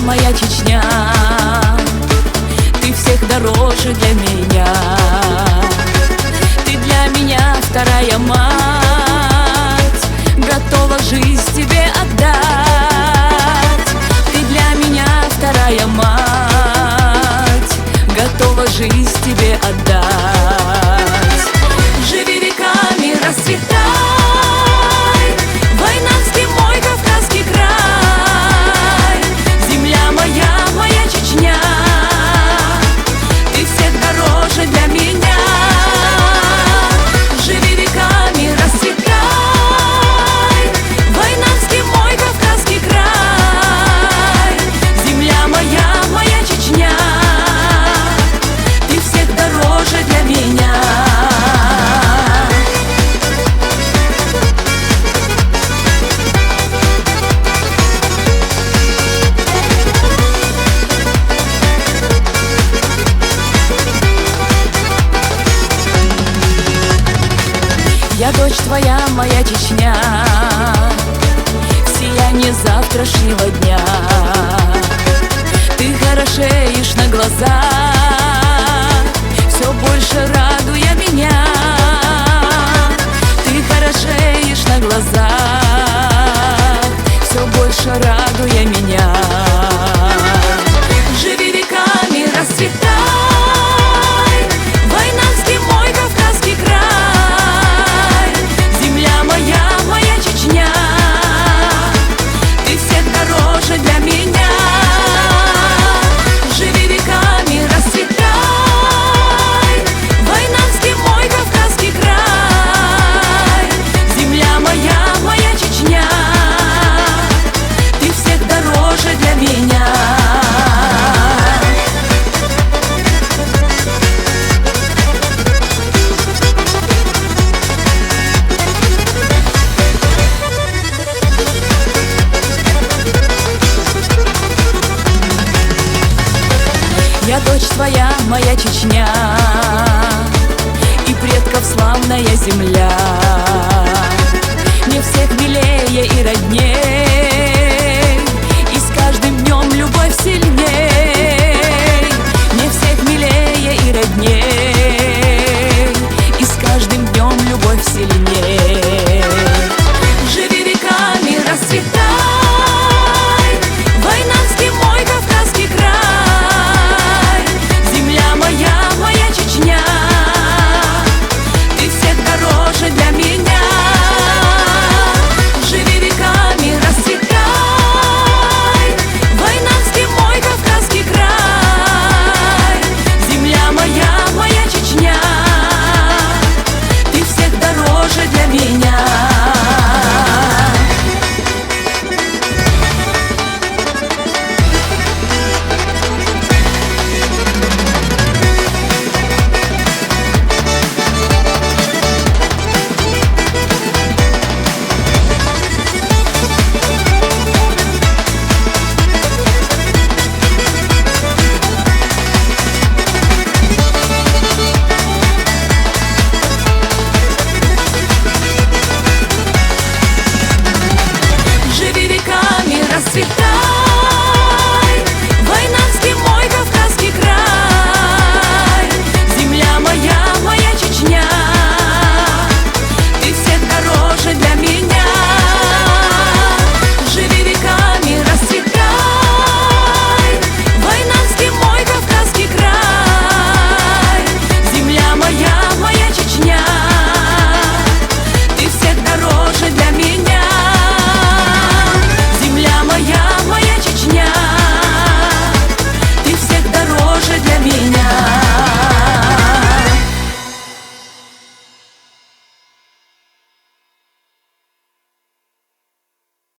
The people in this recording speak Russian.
моя Чечня, ты всех дороже для меня. Ты для меня вторая мать, готова жизнь тебе отдать. Ты для меня вторая мать, готова жизнь тебе отдать. Живи веками, расцветай, Войнавский мой Кавказский край. Земля моя, моя Чечня, ты всех дороже для меня. Живи веками, расцветай, Войнавский мой Кавказский край. Земля моя, моя Чечня, ты всех дороже для меня. Я дочь твоя, моя Чечня, в сиянии завтрашнего дня. Ты хорошеешь на глаза, все больше радуя меня. Ты хорошеешь на глаза, все больше радуя меня. Живи веками, расцветай, Войнавский мой Кавказский край. Земля моя, моя Чечня, ты всех дороже для меня. Живи веками, расцветай, Войнавский мой Кавказский край. Земля моя, моя Чечня, ты всех дороже для меня. Я дочь твоя, моя Чечня, и предков славная земля.